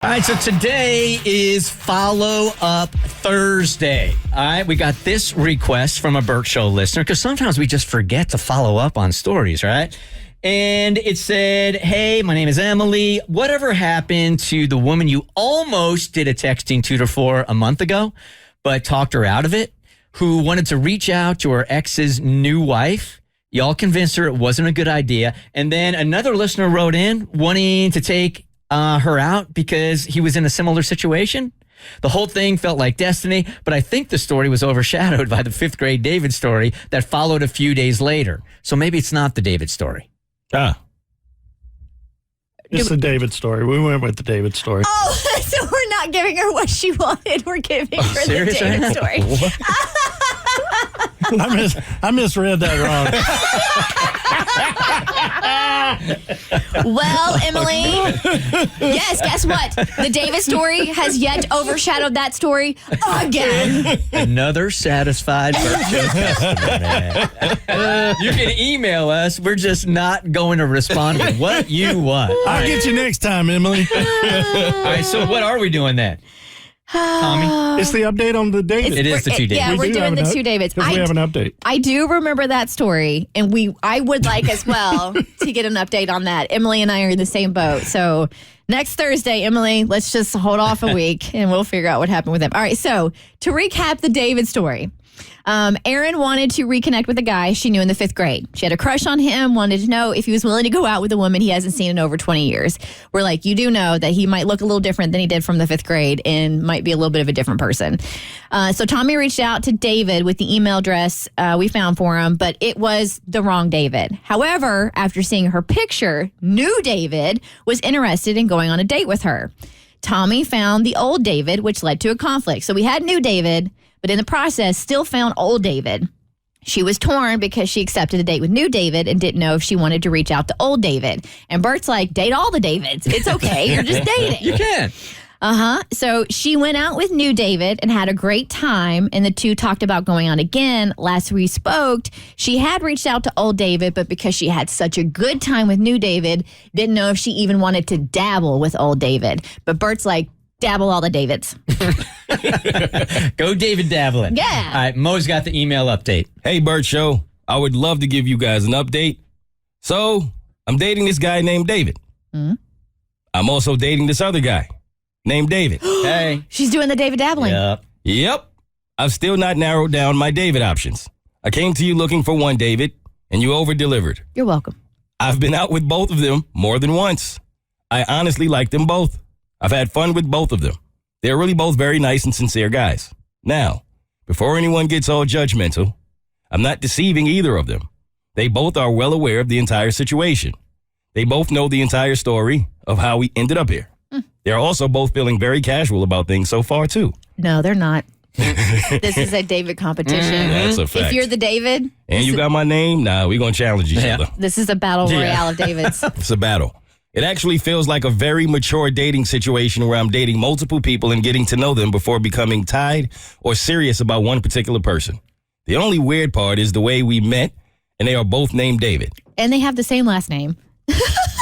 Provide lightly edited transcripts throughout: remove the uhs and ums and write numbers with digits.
All right, so today is Follow-Up Thursday. All right, we got this request from a Bert Show listener, because sometimes we just forget to follow up on stories, right? And it said, hey, my name is Emily. Whatever happened to the woman you almost did a texting tutor for a month ago, but talked her out of it, who wanted to reach out to her ex's new wife? Y'all convinced her it wasn't a good idea. And then another listener wrote in wanting to take her out because he was in a similar situation. The whole thing felt like destiny, but I think the story was overshadowed by the 5th grade David story that followed a few days later. So maybe it's not the David story. It's the David story. We went with the David story. Oh, so we're not giving her what she wanted. We're giving her the David story. I misread that wrong. Well, Emily, yes, guess what? The David story has yet overshadowed that story again. Another satisfied Bert Show customer. You can email us. We're just not going to respond with what you want. I'll get you next time, Emily. All right, so what are we doing then? Tommy? It's the update on the David. It is the two Davids. Yeah, we're doing the two Davids. Because we have an update. I do remember that story, and I would like as well to get an update on that. Emily and I are in the same boat. So next Thursday, Emily, let's just hold off a week, and we'll figure out what happened with him. All right, so to recap the David story. Erin wanted to reconnect with a guy she knew in the 5th grade. She had a crush on him, wanted to know if he was willing to go out with a woman he hasn't seen in over 20 years. We're like, you do know that he might look a little different than he did from the 5th grade and might be a little bit of a different person. So Tommy reached out to David with the email address we found for him, but it was the wrong David. However, after seeing her picture, new David was interested in going on a date with her. Tommy found the old David, which led to a conflict. So we had new David, but in the process, still found old David. She was torn because she accepted a date with new David and didn't know if she wanted to reach out to old David. And Bert's like, date all the Davids. It's okay. You're just dating. You can. So she went out with new David and had a great time. And the two talked about going on again. Last we spoke, she had reached out to old David, but because she had such a good time with new David, didn't know if she even wanted to dabble with old David. But Bert's like, dabble all the Davids. Go David dabbling. Yeah. All right, Mo's got the email update. Hey, Bert Show. I would love to give you guys an update. So, I'm dating this guy named David. Mm-hmm. I'm also dating this other guy named David. Hey. She's doing the David dabbling. Yep. I've still not narrowed down my David options. I came to you looking for one David, and you over-delivered. You're welcome. I've been out with both of them more than once. I honestly like them both. I've had fun with both of them. They're really both very nice and sincere guys. Now, before anyone gets all judgmental, I'm not deceiving either of them. They both are well aware of the entire situation. They both know the entire story of how we ended up here. They're also both feeling very casual about things so far, too. No, they're not. This is a David competition. That's a fact. If you're the David. And you got my name, nah, we're going to challenge each other. This is a battle royale of Davids. It's a battle. It actually feels like a very mature dating situation where I'm dating multiple people and getting to know them before becoming tied or serious about one particular person. The only weird part is the way we met, and they are both named David. And they have the same last name.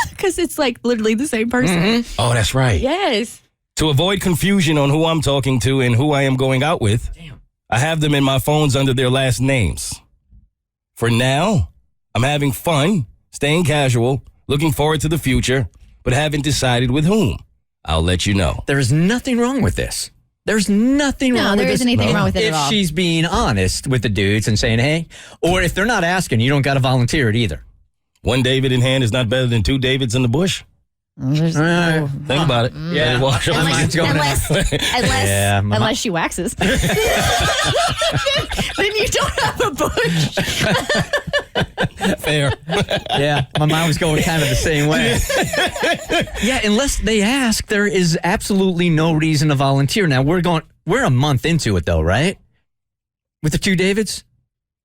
Because it's like literally the same person. Oh, that's right. Yes. To avoid confusion on who I'm talking to and who I am going out with, I have them in my phones under their last names. For now, I'm having fun, staying casual, looking forward to the future, but haven't decided with whom. I'll let you know. There's nothing wrong with this. There's nothing wrong with this. No, there isn't anything wrong with it at all. If she's being honest with the dudes and saying, hey, or if they're not asking, you don't got to volunteer it either. One David in hand is not better than two Davids in the bush. Think about it. Yeah. Unless she waxes. Then you don't have a bush. Fair. Yeah, my mind was going kind of the same way. Yeah, unless they ask, there is absolutely no reason to volunteer. Now, we're a month into it, though, right? With the two Davids?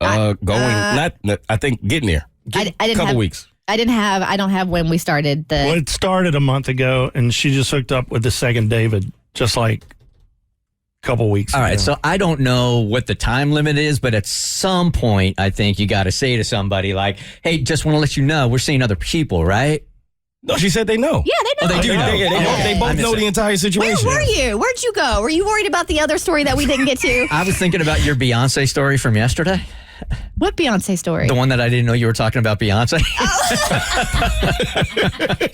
I think getting there. I didn't couple have, weeks. I don't have when we started the. Well, it started a month ago, and she just hooked up with the second David, just like a couple weeks ago. All right, ago. so I don't know what the time limit is, but at some point, I think you got to say to somebody like, hey, just want to let you know, we're seeing other people, right? No, she said they know. Yeah, they know. they do know. They both know the entire Where situation. were you? Where'd you go? Were you worried about the other story that we didn't get to? I was thinking about your Beyonce story from yesterday. What Beyonce story? The one that I didn't know you were talking about Beyonce.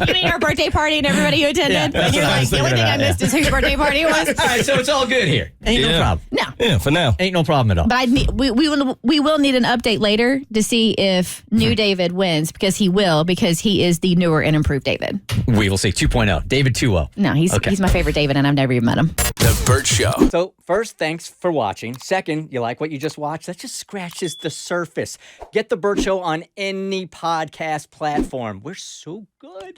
You mean our birthday party and everybody who attended? Yeah, that's And you're what I like, was the only thinking thing I about, missed is whose birthday party it was? All right, so it's all good here. Ain't no problem. No. Yeah, for now. Ain't no problem at all. But we will need an update later to see if new David wins because he is the newer and improved David. We will see 2.0. David 2.0. No, he's my favorite David and I've never even met him. The Bert Show. So first, thanks for watching. Second, you like what you just watched? That just scratches the surface. Get the Bert Show on any podcast platform. We're so good.